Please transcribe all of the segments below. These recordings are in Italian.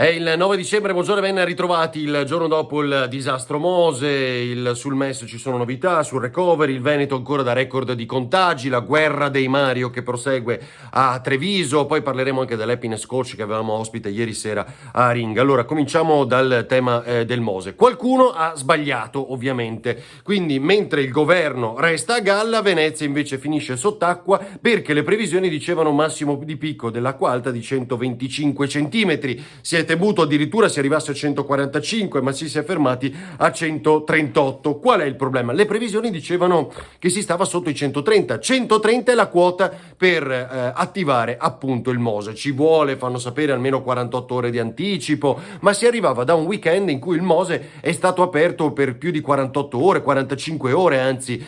È il 9 dicembre, buongiorno e ben ritrovati il giorno dopo il disastro Mose. Sul MES ci sono novità, sul recovery, il Veneto ancora da record di contagi, la guerra dei Mario che prosegue a Treviso, poi parleremo anche dell'happiness coach che avevamo ospite ieri sera a Ringa. Allora, cominciamo dal tema del Mose. Qualcuno ha sbagliato, ovviamente, quindi mentre il governo resta a galla, Venezia invece finisce sott'acqua perché le previsioni dicevano massimo di picco dell'acqua alta di 125 centimetri. Si è temuto addirittura si arrivasse a 145, ma si è fermati a 138. Qual è il problema? Le previsioni dicevano che si stava sotto i 130. 130 è la quota per attivare appunto il Mose. Ci vuole, fanno sapere, almeno 48 ore di anticipo, ma si arrivava da un weekend in cui il Mose è stato aperto per più di 48 ore, 45 ore anzi,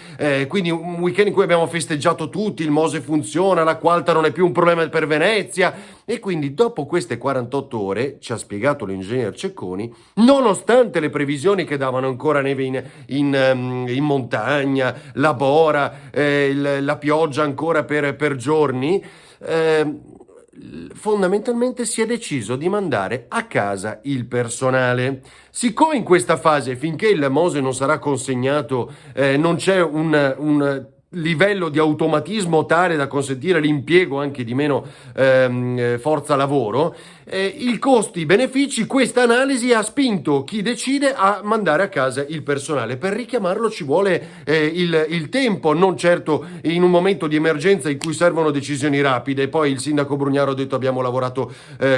quindi un weekend in cui abbiamo festeggiato tutti, il Mose funziona, l'acqua alta non è più un problema per Venezia. E quindi dopo queste 48 ore, ci ha spiegato l'ingegner Cecconi, nonostante le previsioni che davano ancora neve in montagna, la bora, la pioggia ancora per giorni, fondamentalmente si è deciso di mandare a casa il personale. Siccome in questa fase, finché il Mose non sarà consegnato, non c'è un livello di automatismo tale da consentire l'impiego anche di meno forza lavoro, i costi-benefici, questa analisi ha spinto chi decide a mandare a casa il personale. Per richiamarlo ci vuole il tempo, non certo in un momento di emergenza in cui servono decisioni rapide. Poi il sindaco Brugnaro ha detto abbiamo lavorato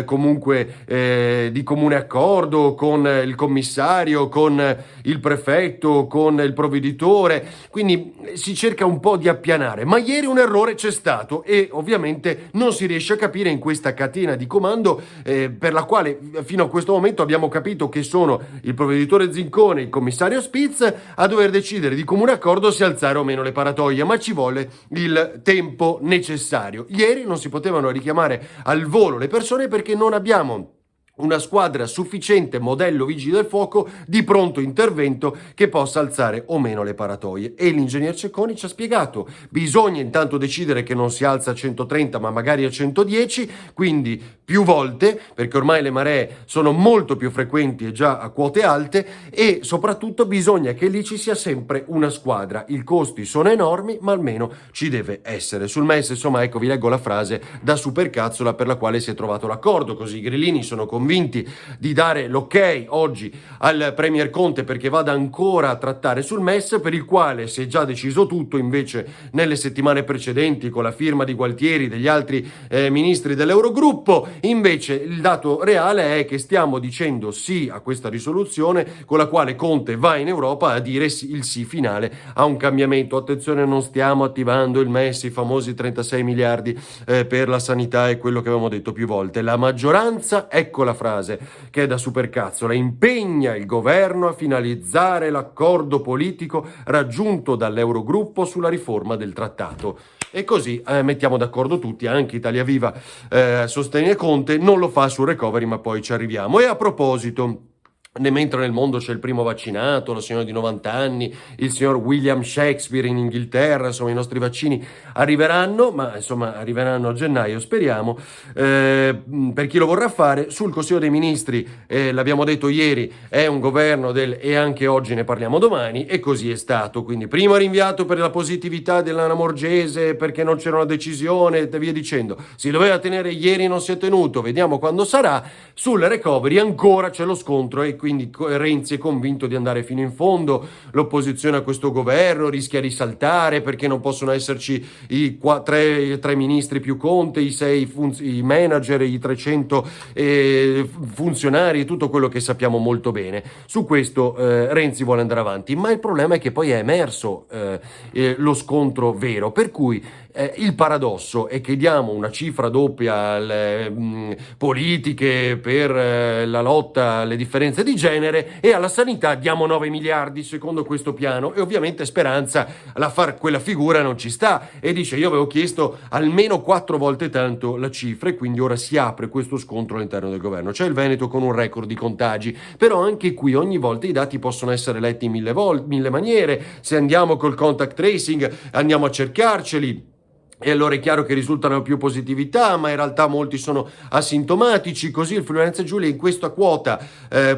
comunque di comune accordo con il commissario, con il prefetto, con il provveditore, quindi si cerca un po' di appianare, ma ieri un errore c'è stato e ovviamente non si riesce a capire in questa catena di comando per la quale fino a questo momento abbiamo capito che sono il provveditore Zincone e il commissario Spitz a dover decidere di comune accordo se alzare o meno le paratoie, ma ci vuole il tempo necessario. Ieri non si potevano richiamare al volo le persone perché non abbiamo una squadra sufficiente modello Vigili del Fuoco di pronto intervento che possa alzare o meno le paratoie. E l'ingegner Cecconi ci ha spiegato: bisogna intanto decidere che non si alza a 130 ma magari a 110, quindi più volte, perché ormai le maree sono molto più frequenti e già a quote alte, e soprattutto bisogna che lì ci sia sempre una squadra. I costi sono enormi, ma almeno ci deve essere. Sul MES, insomma, ecco, vi leggo la frase da supercazzola per la quale si è trovato l'accordo, così i grillini sono convinti di dare l'ok oggi al Premier Conte perché vada ancora a trattare sul MES, per il quale si è già deciso tutto invece nelle settimane precedenti con la firma di Gualtieri, degli altri ministri dell'Eurogruppo. Invece il dato reale è che stiamo dicendo sì a questa risoluzione con la quale Conte va in Europa a dire il sì finale a un cambiamento. Attenzione, non stiamo attivando il MES, i famosi 36 miliardi per la sanità, e quello che avevamo detto più volte. La maggioranza, ecco la frase che è da supercazzola, impegna il governo a finalizzare l'accordo politico raggiunto dall'Eurogruppo sulla riforma del trattato. E così mettiamo d'accordo tutti, anche Italia Viva sostiene Conte, non lo fa sul recovery, ma poi ci arriviamo. E a proposito, mentre nel mondo c'è il primo vaccinato, la signora di 90 anni, il signor William Shakespeare in Inghilterra, insomma i nostri vaccini arriveranno, ma insomma arriveranno a gennaio, speriamo, per chi lo vorrà fare. Sul Consiglio dei Ministri, l'abbiamo detto ieri, è un governo e anche oggi ne parliamo domani, e così è stato. Quindi prima rinviato per la positività della Lamorgese, perché non c'era una decisione e via dicendo, si doveva tenere ieri, non si è tenuto, vediamo quando sarà. Sul recovery ancora c'è lo scontro e quindi Renzi è convinto di andare fino in fondo. L'opposizione a questo governo rischia di saltare perché non possono esserci i tre ministri più Conte, i 6 i manager, i 300 funzionari, tutto quello che sappiamo molto bene. Su questo Renzi vuole andare avanti, ma il problema è che poi è emerso lo scontro vero, per cui il paradosso è che diamo una cifra doppia alle politiche per la lotta alle differenze di genere e alla sanità diamo 9 miliardi secondo questo piano, e ovviamente Speranza a far quella figura non ci sta e dice io avevo chiesto almeno 4 volte tanto la cifra, e quindi ora si apre questo scontro all'interno del governo. C'è il Veneto con un record di contagi, però anche qui ogni volta i dati possono essere letti in mille maniere. Se andiamo col contact tracing andiamo a cercarceli, e allora è chiaro che risultano più positività, ma in realtà molti sono asintomatici, così il Friuli-Venezia Giulia in questa quota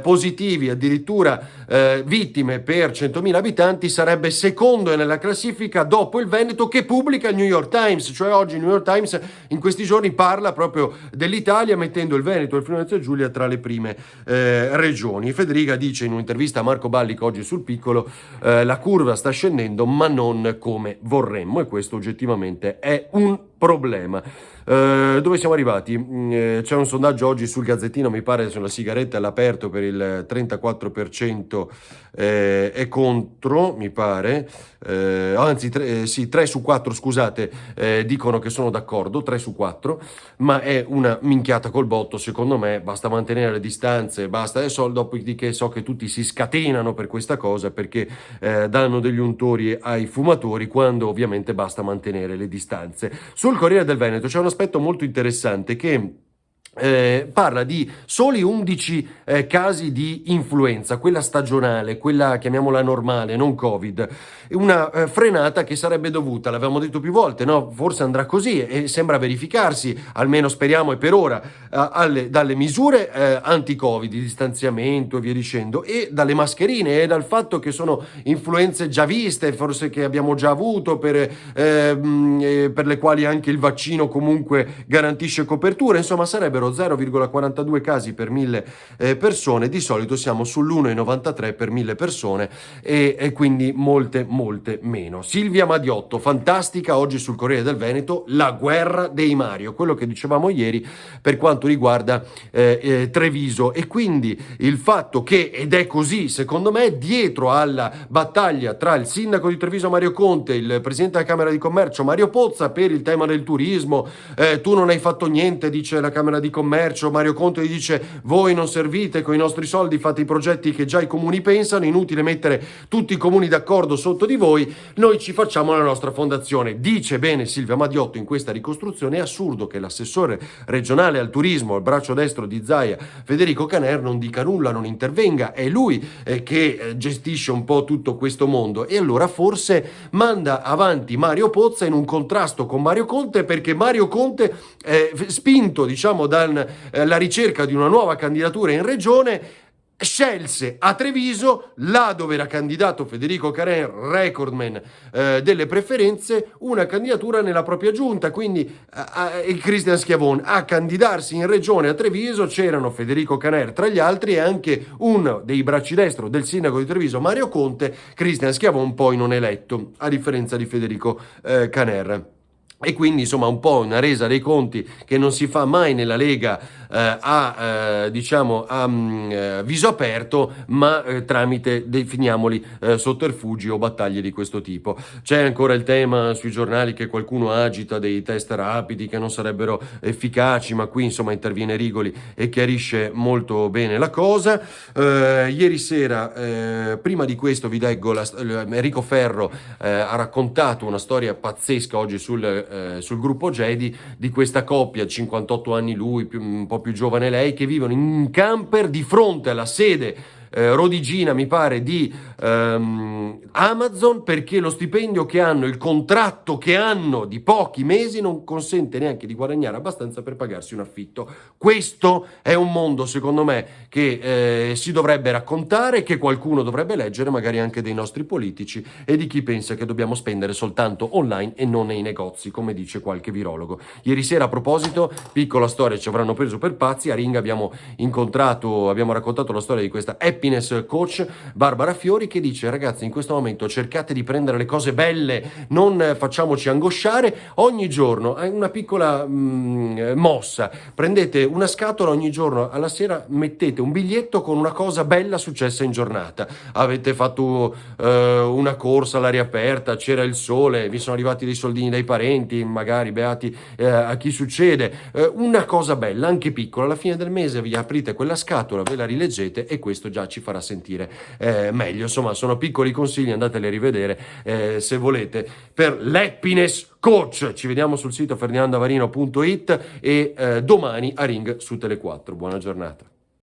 positivi, addirittura vittime per 100.000 abitanti, sarebbe secondo nella classifica dopo il Veneto, che pubblica il New York Times, cioè oggi il New York Times in questi giorni parla proprio dell'Italia mettendo il Veneto e il Friuli-Venezia Giulia tra le prime regioni. Federica dice in un'intervista a Marco Ballic oggi sul Piccolo la curva sta scendendo ma non come vorremmo, e questo oggettivamente è un problema. Dove siamo arrivati? C'è un sondaggio oggi sul Gazzettino, mi pare sulla sigaretta all'aperto per il 34% è contro, mi pare, anzi 3 su 4 scusate dicono che sono d'accordo, 3 su 4, ma è una minchiata col botto secondo me, basta mantenere le distanze, basta, adesso dopodiché so che tutti si scatenano per questa cosa perché danno degli untori ai fumatori, quando ovviamente basta mantenere le distanze. Sul Corriere del Veneto c'è un aspetto molto interessante che parla di soli 11 casi di influenza, quella stagionale, quella chiamiamola normale, non Covid, una frenata che sarebbe dovuta, l'avevamo detto più volte, no? Forse andrà così e sembra verificarsi, almeno speriamo e per ora, dalle misure anti-Covid, di distanziamento e via dicendo, e dalle mascherine e dal fatto che sono influenze già viste, forse che abbiamo già avuto, per le quali anche il vaccino comunque garantisce copertura, insomma sarebbero 0,42 casi per 1000 persone, di solito siamo sull'1,93 per 1000 persone e quindi molte meno. Silvia Madiotto, fantastica, oggi sul Corriere del Veneto, la guerra dei Mario, quello che dicevamo ieri per quanto riguarda Treviso, e quindi il fatto che, ed è così secondo me, dietro alla battaglia tra il sindaco di Treviso Mario Conte, il presidente della Camera di Commercio Mario Pozza per il tema del turismo, tu non hai fatto niente, dice la Camera di Commercio, Mario Conte gli dice voi non servite, con i nostri soldi fate i progetti che già i comuni pensano, inutile mettere tutti i comuni d'accordo sotto di voi, noi ci facciamo la nostra fondazione. Dice bene Silvia Madiotto in questa ricostruzione, è assurdo che l'assessore regionale al turismo, il braccio destro di Zaia, Federico Caner, non dica nulla, non intervenga, è lui che gestisce un po' tutto questo mondo, e allora forse manda avanti Mario Pozza in un contrasto con Mario Conte, perché Mario Conte, spinto diciamo dalla ricerca di una nuova candidatura in regione, scelse a Treviso, là dove era candidato Federico Caner, recordman delle preferenze, una candidatura nella propria giunta, quindi Cristian Schiavone a candidarsi in regione a Treviso. C'erano Federico Caner tra gli altri e anche uno dei bracci destro del sindaco di Treviso Mario Conte, Cristian Schiavone, poi non eletto, a differenza di Federico Caner. E quindi insomma un po' una resa dei conti che non si fa mai nella Lega a viso aperto, ma tramite, definiamoli, sotterfugi o battaglie di questo tipo. C'è ancora il tema sui giornali che qualcuno agita dei test rapidi che non sarebbero efficaci, ma qui insomma interviene Rigoli e chiarisce molto bene la cosa. Ieri sera, prima di questo vi leggo Enrico Ferro ha raccontato una storia pazzesca oggi sul gruppo Gedi, di questa coppia, 58 anni lui, un po' più giovane lei, che vivono in camper di fronte alla sede Rodigina, mi pare, di Amazon, perché lo stipendio che hanno, il contratto che hanno di pochi mesi non consente neanche di guadagnare abbastanza per pagarsi un affitto. Questo è un mondo, secondo me, che si dovrebbe raccontare, che qualcuno dovrebbe leggere, magari anche dei nostri politici e di chi pensa che dobbiamo spendere soltanto online e non nei negozi, come dice qualche virologo. Ieri sera, a proposito, piccola storia, ci avranno preso per pazzi, a Ringa abbiamo raccontato la storia di questa happiness coach Barbara Fiori, che dice: ragazzi, in questo momento cercate di prendere le cose belle, non facciamoci angosciare, ogni giorno è una piccola mossa, prendete una scatola, ogni giorno alla sera mettete un biglietto con una cosa bella successa in giornata, avete fatto una corsa all'aria aperta, c'era il sole, vi sono arrivati dei soldini dai parenti, magari beati a chi succede, una cosa bella, anche piccola, alla fine del mese vi aprite quella scatola, ve la rileggete e questo già ci farà sentire meglio. Insomma, sono piccoli consigli, andateli a rivedere se volete, per l'happiness coach. Ci vediamo sul sito ferdinandoavarino.it e domani a Ring su Tele4. Buona giornata.